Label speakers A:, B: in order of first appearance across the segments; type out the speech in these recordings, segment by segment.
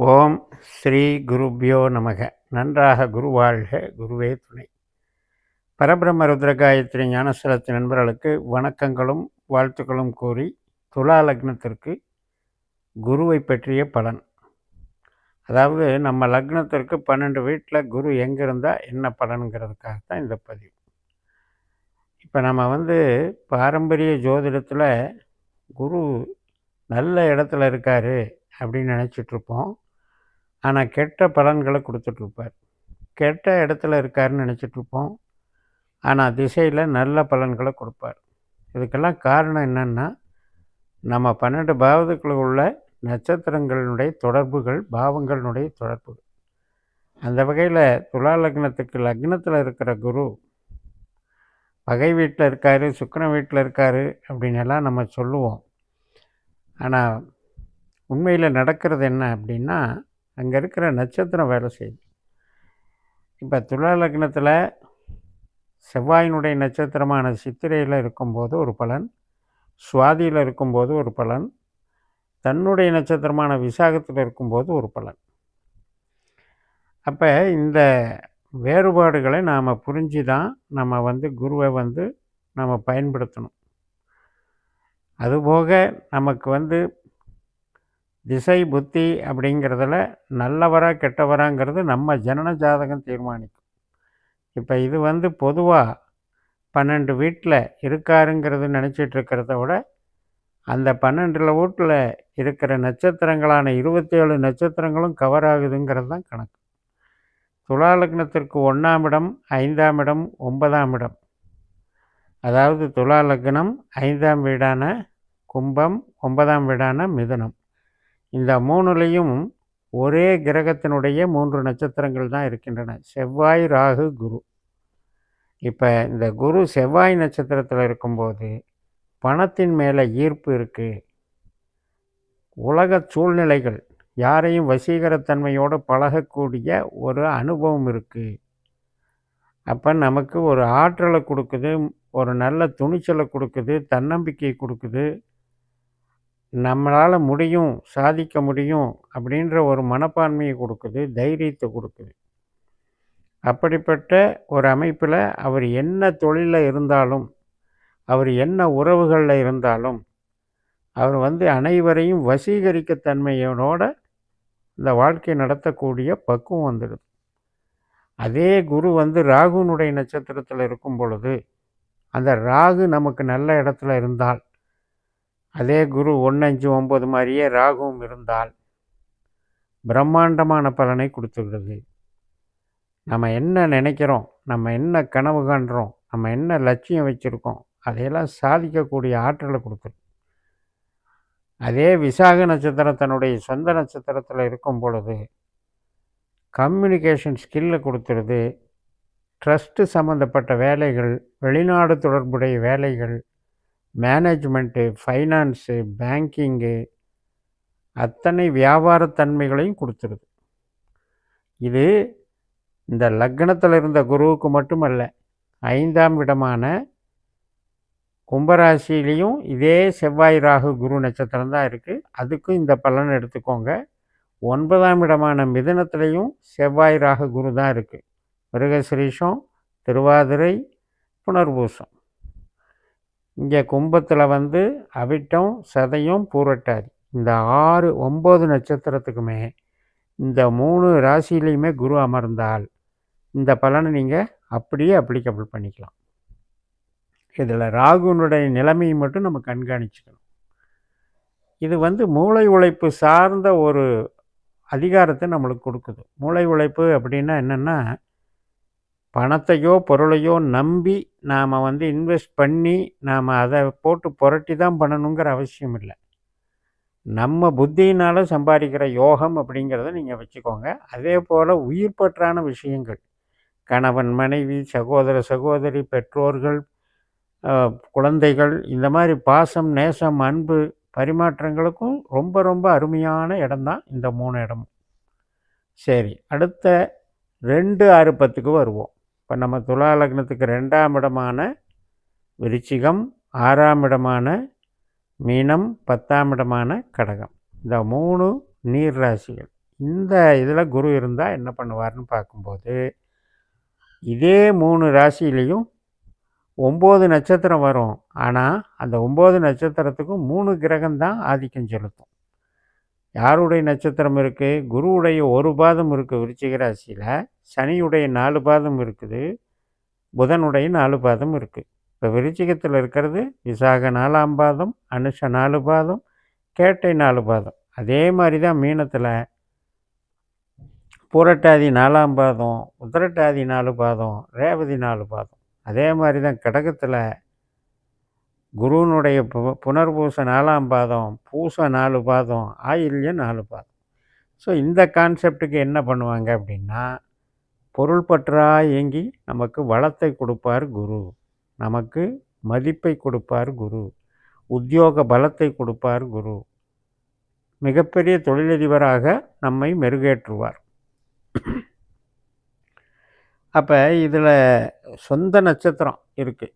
A: ஓம் ஸ்ரீ குருப்யோ நமக. நன்றாக குருவாழ்க, குருவே துணை. பரபிரம்ம ருத்ர காயத்ரி ஞானஸ்தலத்தின் நண்பர்களுக்கு வணக்கங்களும் வாழ்த்துக்களும் கூறி, துலா லக்னத்திற்கு குருவை பற்றிய பலன். அதாவது நம்ம லக்னத்திற்கு 12 வீட்டில் குரு எங்கே இருந்தால் என்ன பலனுங்கிறதுக்காக தான் இந்த பதிவு. இப்போ நம்ம பாரம்பரிய ஜோதிடத்தில் குரு நல்ல இடத்துல இருக்கார் அப்படின்னு நினச்சிட்ருப்போம். ஆனால் கெட்ட பலன்களை கொடுத்துட்ருப்பார். கெட்ட இடத்துல இருக்காருன்னு நினச்சிட்ருப்போம். ஆனால் திசையில் நல்ல பலன்களை கொடுப்பார். இதுக்கெல்லாம் காரணம் என்னென்னா, நம்ம 12 பாவத்துக்குள்ள உள்ள நட்சத்திரங்களினுடைய தொடர்புகள், பாவங்களினுடைய தொடர்புகள். அந்த வகையில் துலா லக்னத்துக்கு லக்னத்தில் இருக்கிற குரு பகை வீட்டில் இருக்கார், சுக்கிரன் வீட்டில் இருக்கார் அப்படின்னு எல்லாம் நம்ம சொல்லுவோம். ஆனால் உண்மையில் நடக்கிறது என்ன அப்படின்னா, அங்கே இருக்கிற நட்சத்திரம் வேலை செய்யுது. இப்போ துலா லக்னத்தில் செவ்வாயினுடைய நட்சத்திரமான சித்திரையில் இருக்கும்போது ஒரு பலன், சுவாதியில் இருக்கும்போது ஒரு பலன், தன்னுடைய நட்சத்திரமான விசாகத்தில் இருக்கும்போது ஒரு பலன். அப்போ இந்த வேறுபாடுகளை நாம் புரிஞ்சு தான் நம்ம குருவை நம்ம பயன்படுத்தணும். அதுபோக நமக்கு திசை புத்தி அப்படிங்கிறதுல நல்லவரா கெட்டவராங்கிறது நம்ம ஜனன ஜாதகம் தீர்மானிக்கும். இப்போ இது பொதுவாக 12 வீட்டில் இருக்காருங்கிறது நினச்சிட்ருக்கிறத விட, அந்த 12 வீட்டில் இருக்கிற நட்சத்திரங்களான 27 நட்சத்திரங்களும் கவர் ஆகுதுங்கிறது தான் கணக்கு. துலா லக்னத்திற்கு 1ஆம் இடம், 5ஆம் இடம், 9ஆம் இடம். அதாவது துலா லக்னம் 5ஆம் வீடான கும்பம், 9ஆம் வீடான மிதுனம். இந்த 3லையும் ஒரே கிரகத்தினுடைய 3 நட்சத்திரங்கள் தான் இருக்கின்றன. செவ்வாய், ராகு, குரு. இப்போ இந்த குரு செவ்வாய் நட்சத்திரத்தில் இருக்கும்போது பணத்தின் மேலே ஈர்ப்பு இருக்குது. உலக சூழ்நிலைகள், யாரையும் வசீகரத்தன்மையோடு பழகக்கூடிய ஒரு அனுபவம் இருக்குது. அப்போ நமக்கு ஒரு ஆற்றலை கொடுக்குது, ஒரு நல்ல துணிச்சலை கொடுக்குது, தன்னம்பிக்கை கொடுக்குது. நம்மளால் முடியும், சாதிக்க முடியும் அப்படின்ற ஒரு மனப்பான்மையை கொடுக்குது, தைரியத்தை கொடுக்குது. அப்படிப்பட்ட ஒரு அமைப்பில் அவர் என்ன தொழிலில் இருந்தாலும், அவர் என்ன உறவுகளில் இருந்தாலும், அவர் அனைவரையும் வசீகரிக்க தன்மையோட இந்த வாழ்க்கை நடத்தக்கூடிய பக்குவம் வந்துடுது. அதே குரு ராகுனுடைய நட்சத்திரத்தில் இருக்கும் பொழுது, அந்த ராகு நமக்கு நல்ல இடத்துல இருந்தால், அதே குரு 1, 5, 9 மாதிரியே ராகுவும் இருந்தால் பிரம்மாண்டமான பலனை கொடுத்துடுது. நம்ம என்ன நினைக்கிறோம், நம்ம என்ன கனவு காண்றோம், நம்ம என்ன லட்சியம் வச்சுருக்கோம், அதையெல்லாம் சாதிக்கக்கூடிய ஆற்றலை கொடுத்துடும். அதே விசாக நட்சத்திரம் தன்னுடைய சொந்த நட்சத்திரத்தில் இருக்கும் பொழுது கம்யூனிகேஷன் ஸ்கில்லை கொடுத்துடுது. ட்ரஸ்ட்டு சம்மந்தப்பட்ட வேலைகள், வெளிநாடு தொடர்புடைய வேலைகள், மேனேஜ்மெண்ட்டு, ஃபைனான்ஸு, பேங்கிங்கு, அத்தனை வியாபாரத்தன்மைகளையும் கொடுத்துருது. இது இந்த லக்னத்தில் இருந்த குருவுக்கு மட்டுமல்ல, 5ஆம் இடமான கும்பராசிலையும் இதே செவ்வாய், ராகு, குரு நட்சத்திரம் தான் இருக்குது. அதுக்கும் இந்த பலன் எடுத்துக்கோங்க. 9ஆம் இடமான மிதுனத்துலேயும் செவ்வாய், ராகு, குரு தான் இருக்குது. மிருகசிரீஷம், திருவாதிரை, புனர்பூசம். இங்கே கும்பத்தில் அவிட்டம், சதயம், பூரட்டாதி. இந்த 6, 9 நட்சத்திரத்துக்குமே இந்த 3 ராசியிலையுமே குரு அமர்ந்தால் இந்த பலனை நீங்கள் அப்படியே அப்ளிகபிள் பண்ணிக்கலாம். இதில் ராகுனுடைய நிலைமையை மட்டும் நம்ம கண்காணிச்சுக்கணும். இது மூளை உழைப்பு சார்ந்த ஒரு அதிகாரத்தை நம்மளுக்கு கொடுக்குது. மூளை உழைப்பு அப்படின்னா என்னென்னா, பணத்தையோ பொருளையோ நம்பி நாம் இன்வெஸ்ட் பண்ணி நாம் அதை போட்டு புரட்டி தான் பண்ணணுங்கிற அவசியம் இல்லை. நம்ம புத்தியினால் சம்பாதிக்கிற யோகம் அப்படிங்கிறத நீங்கள் வச்சுக்கோங்க. அதே போல் உயிர்பற்றான விஷயங்கள், கணவன், மனைவி, சகோதர, சகோதரி, பெற்றோர்கள், குழந்தைகள், இந்த மாதிரி பாசம், நேசம், அன்பு பரிமாற்றங்களுக்கும் ரொம்ப ரொம்ப அருமையான இடம்தான் இந்த 3 இடமும். சரி, அடுத்த 2, 6, 10க்கு வருவோம். இப்போ நம்ம துலா லக்னத்துக்கு 2ஆம் இடமான விருச்சிகம், 6ஆம் இடமான மீனம், 10ஆம் இடமான கடகம். இந்த 3 நீர் ராசிகள். இந்த இதில் குரு இருந்தால் என்ன பண்ணுவார்னு பார்க்கும்போது, இதே 3 ராசியிலையும் 9 நட்சத்திரம் வரும். ஆனால் அந்த 9 நட்சத்திரத்துக்கும் 3 கிரகம் தான் ஆதிக்கம் செலுத்தும். யாருடைய நட்சத்திரம் இருக்குது? குருவுடைய ஒரு பாதம் இருக்குது விருச்சிக ராசியில், சனியுடைய 4 பாதம் இருக்குது, புதனுடைய 4 பாதம் இருக்குது. இப்போ விருச்சிகத்தில் இருக்கிறது விசாக 4ஆம் பாதம், அனுஷ 4 பாதம், கேட்டை 4 பாதம். அதே மாதிரி தான் மீனத்தில் பூரட்டாதி 4ஆம் பாதம், உத்திரட்டாதி 4 பாதம், ரேவதி 4 பாதம். அதே மாதிரி தான் கடகத்தில் குருவினுடைய புனர்பூச 4ஆம் பாதம், பூசம் 4 பாதம், ஆயில்யம் 4 பாதம். ஸோ இந்த கான்செப்டுக்கு என்ன பண்ணுவாங்க அப்படின்னா, பொருள் பற்றா இயங்கி நமக்கு வளத்தை கொடுப்பார் குரு, நமக்கு மதிப்பை கொடுப்பார் குரு, உத்தியோக பலத்தை கொடுப்பார் குரு, மிகப்பெரிய தொழிலதிபராக நம்மை மெருகேற்றுவார். அப்போ இதில் சொந்த நட்சத்திரம் இருக்குது.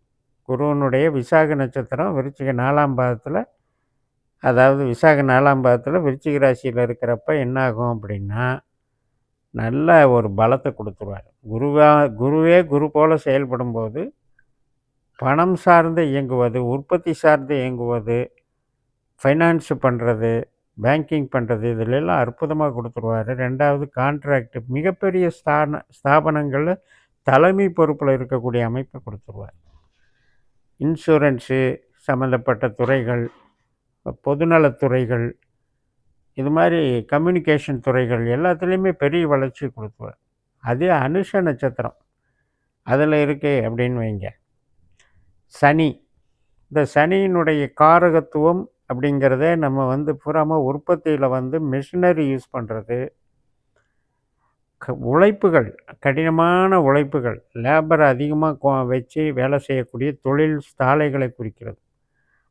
A: குருவனுடைய விசாக நட்சத்திரம் விருச்சிக 4ஆம் பாதத்தில், அதாவது விசாக 4ஆம் பாதத்தில் விருச்சிக ராசியில் இருக்கிறப்ப என்ன ஆகும் அப்படின்னா, நல்ல ஒரு பலத்தை கொடுத்துருவார். குருவே குரு போல் செயல்படும்போது பணம் சார்ந்து இயங்குவது, உற்பத்தி சார்ந்து இயங்குவது, ஃபைனான்ஸ் பண்ணுறது, பேங்கிங் பண்ணுறது, இதிலெல்லாம் அற்புதமாக கொடுத்துருவார். 2வது கான்ட்ராக்ட், மிகப்பெரிய ஸ்தாபனங்களில் தலைமை பொறுப்பில் இருக்கக்கூடிய அமைப்பை கொடுத்துருவார். இன்சூரன்ஸு சம்மந்தப்பட்ட துறைகள், பொதுநலத்துறைகள், இது மாதிரி கம்யூனிகேஷன் துறைகள் எல்லாத்துலேயுமே பெரிய வளர்ச்சி கொடுத்துருவார். அதே அனுஷ நட்சத்திரம் அதில் இருக்குது அப்படின்னு வைங்க, சனி. இந்த சனியினுடைய காரகத்துவம் அப்படிங்கிறத நம்ம புறாமல் உற்பத்தியில் மிஷினரி யூஸ் பண்ணுறது, உழைப்புகள், கடினமான உழைப்புகள், லேபரை அதிகமாக வச்சு வேலை செய்யக்கூடிய தொழில் சாலைகளை குறிக்கிறது.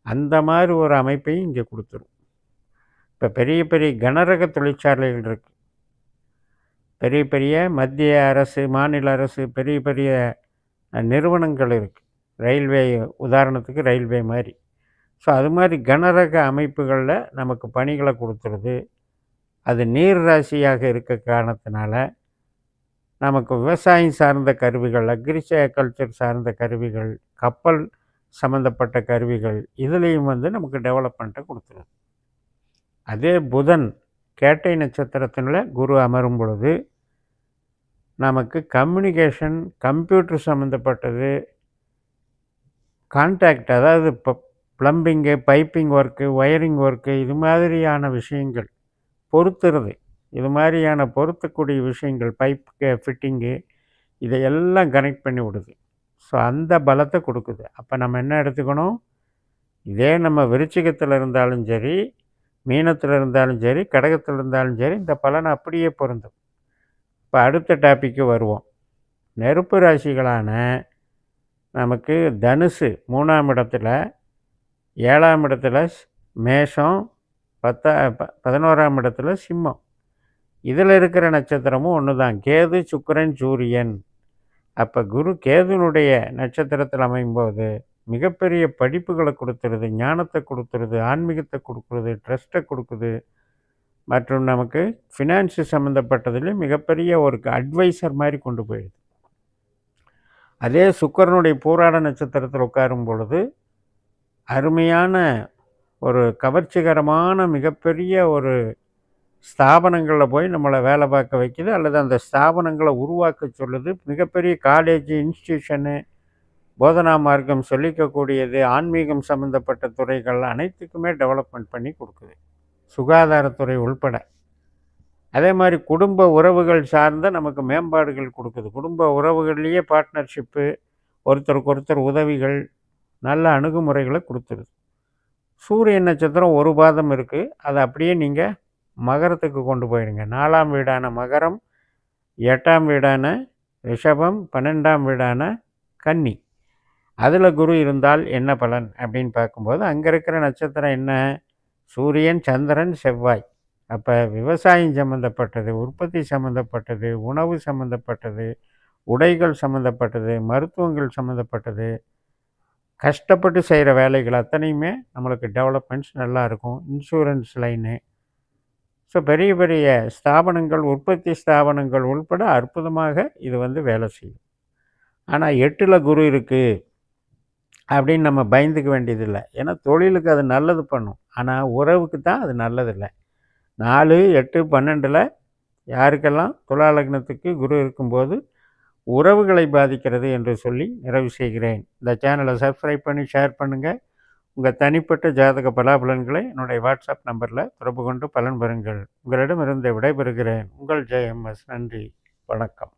A: அந்த மாதிரி ஒரு அமைப்பையும் இங்கே கொடுத்துரும். இப்போ பெரிய பெரிய கனரக தொழிற்சாலைகள் இருக்குது. பெரிய பெரிய மத்திய அரசு, மாநில அரசு, பெரிய பெரிய நிறுவனங்கள் இருக்குது. ரயில்வே, உதாரணத்துக்கு ரயில்வே மாதிரி. ஸோ அது மாதிரி கனரக அமைப்புகளில் நமக்கு பணிகளை கொடுத்துருது. அது நீர் ராசியாக இருக்க காரணத்தினால நமக்கு விவசாயம் சார்ந்த கருவிகள், அக்ரிகல்ச்சர் சார்ந்த கருவிகள், கப்பல் சம்மந்தப்பட்ட கருவிகள், இதுலேயும் நமக்கு டெவலப்மெண்ட்டை கொடுத்துருது. அதே புதன் கேட்டை நட்சத்திரத்தில் குரு அமரும் பொழுது நமக்கு கம்யூனிகேஷன், கம்ப்யூட்டர் சம்மந்தப்பட்டது, கான்டாக்ட், அதாவது இப்போ plumbing, piping work, wiring work, இது மாதிரியான விஷயங்கள், பொருத்துறது, இது மாதிரியான பொருத்தக்கூடிய விஷயங்கள், பைப்பு ஃபிட்டிங்கு, இதையெல்லாம் கனெக்ட் பண்ணி விடுது. ஸோ அந்த பலத்தை கொடுக்குது. அப்போ நம்ம என்ன எடுத்துக்கணும்? இதே நம்ம விருச்சிகத்தில் இருந்தாலும் சரி, மீனத்தில் இருந்தாலும் சரி, கடகத்தில் இருந்தாலும் சரி, இந்த பலன் அப்படியே பொருந்தும். இப்போ அடுத்த டாப்பிக்கு வருவோம். நெருப்பு ராசிகளான நமக்கு தனுசு 3ஆம் இடத்துல, 7ஆம் இடத்துல மேஷம், 11ஆம் இடத்துல சிம்மம். இதில் இருக்கிற நட்சத்திரமும் ஒன்று தான், கேது, சுக்கிரன், சூரியன். அப்போ குரு கேதுனுடைய நட்சத்திரத்தில் அமையும்போது மிகப்பெரிய படிப்புகளை கொடுத்துருது, ஞானத்தை கொடுத்துருது, ஆன்மீகத்தை கொடுக்குறது, ட்ரஸ்ட்டை கொடுக்குது, மற்றும் நமக்கு ஃபினான்ஸு சம்மந்தப்பட்டதுலேயும் மிகப்பெரிய ஒரு அட்வைசர் மாதிரி கொண்டு போயிடுது. அதே சுக்கிரனுடைய பூராட நட்சத்திரத்தில் உட்காரும் பொழுது அருமையான ஒரு கவர்ச்சிகரமான மிகப்பெரிய ஒரு ஸ்தாபனங்களில் போய் நம்மளை வேலை பார்க்க வைக்குது, அல்லது அந்த ஸ்தாபனங்களை உருவாக்க சொல்லுது. மிகப்பெரிய காலேஜ், இன்ஸ்டியூஷனு, போதனா மார்க்கம் சொல்லிக்கக்கூடியது, ஆன்மீகம் சம்மந்தப்பட்ட துறைகள் அனைத்துக்குமே டெவலப்மெண்ட் பண்ணி கொடுக்குது, சுகாதாரத்துறை உள்பட. அதே மாதிரி குடும்ப உறவுகள் சார்ந்த நமக்கு மேம்பாடுகள் கொடுக்குது. குடும்ப உறவுகள்லேயே பார்ட்னர்ஷிப்பு, ஒருத்தருக்கு ஒருத்தர் உதவிகள், நல்ல அணுகுமுறைகளை கொடுத்துருது. சூரியன் நட்சத்திரம் ஒரு பாதம் இருக்குது, அதை அப்படியே நீங்கள் மகரத்துக்கு கொண்டு போயிடுங்க. 4ஆம் வீடான மகரம், 8ஆம் வீடான ரிஷபம், 12ஆம் வீடான கன்னி, அதில் குரு இருந்தால் என்ன பலன் அப்படின்னு பார்க்கும்போது அங்கே இருக்கிற நட்சத்திரம் என்ன? சூரியன், சந்திரன், செவ்வாய். அப்போ விவசாயம் சம்மந்தப்பட்டது, உற்பத்தி சம்மந்தப்பட்டது, உணவு சம்மந்தப்பட்டது, உடைகள் சம்மந்தப்பட்டது, மருத்துவங்கள் சம்மந்தப்பட்டது, கஷ்டப்பட்டு செய்கிற வேலைகள் அத்தனையுமே நம்மளுக்கு டெவலப்மெண்ட்ஸ் நல்லா இருக்கும். Insurance line. ஸோ பெரிய பெரிய ஸ்தாபனங்கள், உற்பத்தி ஸ்தாபனங்கள் உள்பட அற்புதமாக இது வந்து வேலை செய்யும். ஆனால் 8ல் குரு இருக்குது அப்படின்னு நம்ம பயந்துக்க வேண்டியதில்லை. ஏன்னா தொழிலுக்கு அது நல்லது பண்ணும். ஆனால் உறவுக்கு தான் அது நல்லதில்லை. 4, 8, 12ல் யாருக்கெல்லாம் துலா லக்னத்துக்கு குரு இருக்கும்போது உறவுகளை பாதிக்கிறது என்று சொல்லி நிறைவு செய்கிறேன். இந்த சேனலை சப்ஸ்கிரைப் பண்ணி ஷேர் பண்ணுங்கள். உங்கள் தனிப்பட்ட ஜாதக பலாபலன்களை என்னுடைய வாட்ஸ்அப் நம்பரில் தொடர்பு கொண்டு பலன் பெறுங்கள். உங்களிடமிருந்து விடைபெறுகிறேன். உங்கள் ஜெயம்எஸ். நன்றி, வணக்கம்.